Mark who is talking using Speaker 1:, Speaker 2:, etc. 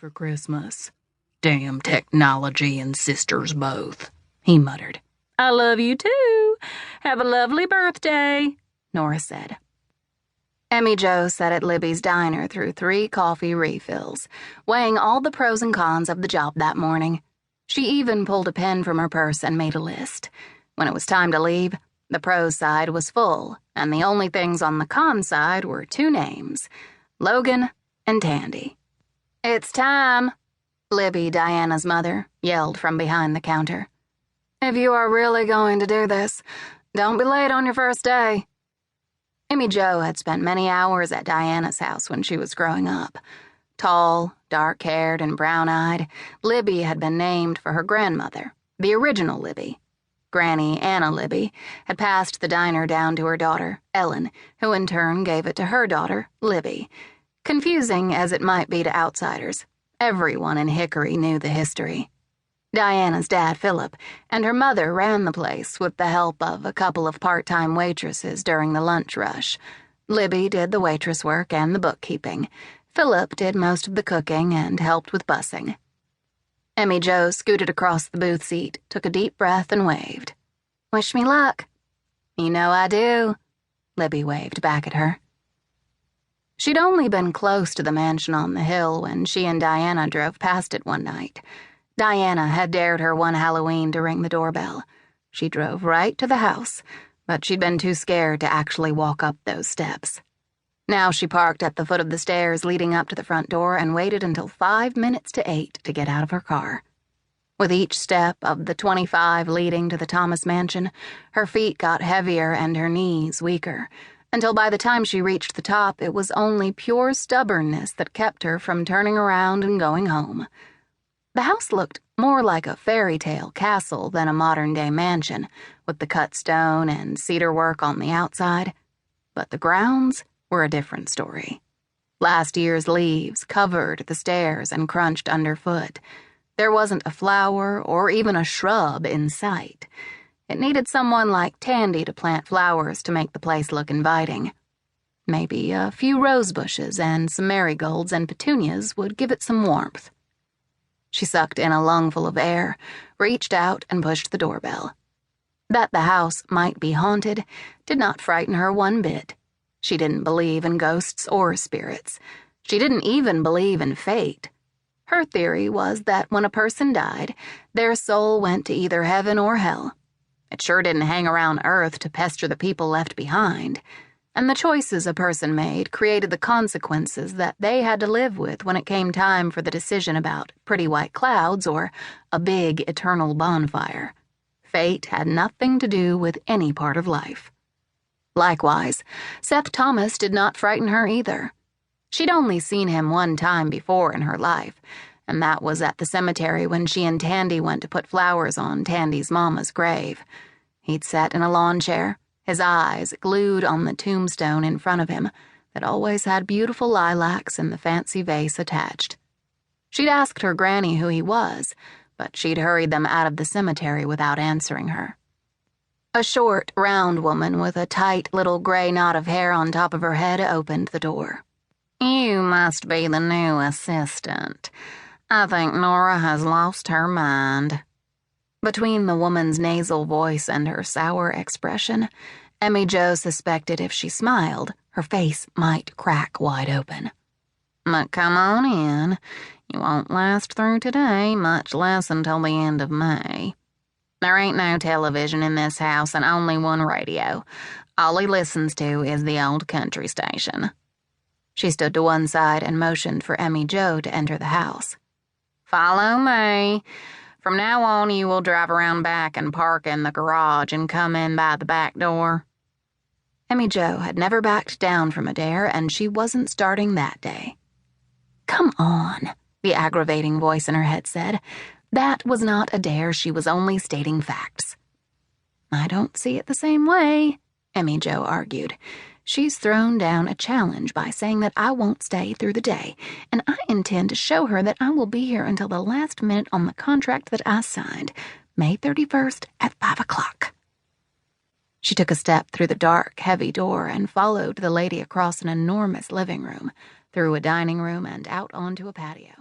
Speaker 1: for Christmas. Damn technology and sisters both, he muttered. I love you too. Have a lovely birthday, Nora said.
Speaker 2: Emmy Jo sat at Libby's diner through 3 coffee refills, weighing all the pros and cons of the job that morning. She even pulled a pen from her purse and made a list. When it was time to leave, the pros side was full, and the only things on the con side were 2 names, Logan and Tandy. It's time, Libby, Diana's mother, yelled from behind the counter. If you are really going to do this, don't be late on your first day. Emmy Jo had spent many hours at Diana's house when she was growing up. Tall, dark-haired, and brown-eyed, Libby had been named for her grandmother, the original Libby. Granny Anna Libby had passed the diner down to her daughter, Ellen, who in turn gave it to her daughter, Libby. Confusing as it might be to outsiders, everyone in Hickory knew the history. Diana's dad, Philip, and her mother ran the place with the help of a couple of part-time waitresses during the lunch rush. Libby did the waitress work and the bookkeeping. Philip did most of the cooking and helped with bussing. Emmy Jo scooted across the booth seat, took a deep breath, and waved. Wish me luck. You know I do, Libby waved back at her. She'd only been close to the mansion on the hill when she and Diana drove past it one night. Diana had dared her one Halloween to ring the doorbell. She drove right to the house, but she'd been too scared to actually walk up those steps. Now she parked at the foot of the stairs leading up to the front door and waited until 5 minutes to 8 to get out of her car. With each step of the 25 leading to the Thomas mansion, her feet got heavier and her knees weaker, until by the time she reached the top, it was only pure stubbornness that kept her from turning around and going home. The house looked more like a fairy tale castle than a modern-day mansion, with the cut stone and cedar work on the outside. But the grounds were a different story. Last year's leaves covered the stairs and crunched underfoot. There wasn't a flower or even a shrub in sight. It needed someone like Tandy to plant flowers to make the place look inviting. Maybe a few rose bushes and some marigolds and petunias would give it some warmth. She sucked in a lungful of air, reached out, and pushed the doorbell. That the house might be haunted did not frighten her one bit. She didn't believe in ghosts or spirits. She didn't even believe in fate. Her theory was that when a person died, their soul went to either heaven or hell. It sure didn't hang around Earth to pester the people left behind. And the choices a person made created the consequences that they had to live with when it came time for the decision about pretty white clouds or a big eternal bonfire. Fate had nothing to do with any part of life. Likewise, Seth Thomas did not frighten her either. She'd only seen him one time before in her life, and that was at the cemetery when she and Tandy went to put flowers on Tandy's mama's grave. He'd sat in a lawn chair, his eyes glued on the tombstone in front of him that always had beautiful lilacs in the fancy vase attached. She'd asked her granny who he was, but she'd hurried them out of the cemetery without answering her. A short, round woman with a tight little gray knot of hair on top of her head opened the door. You must be the new assistant. I think Nora has lost her mind. Between the woman's nasal voice and her sour expression, Emmy Jo suspected if she smiled, her face might crack wide open. But come on in. You won't last through today, much less until the end of May. There ain't no television in this house and only one radio. All he listens to is the old country station. She stood to one side and motioned for Emmy Jo to enter the house. Follow me. From now on, you will drive around back and park in the garage and come in by the back door. Emmy Jo had never backed down from a dare, and she wasn't starting that day. Come on, the aggravating voice in her head said. That was not a dare, she was only stating facts. I don't see it the same way, Emmy Jo argued. She's thrown down a challenge by saying that I won't stay through the day, and I intend to show her that I will be here until the last minute on the contract that I signed, May 31st at 5 o'clock. She took a step through the dark, heavy door and followed the lady across an enormous living room, through a dining room and out onto a patio.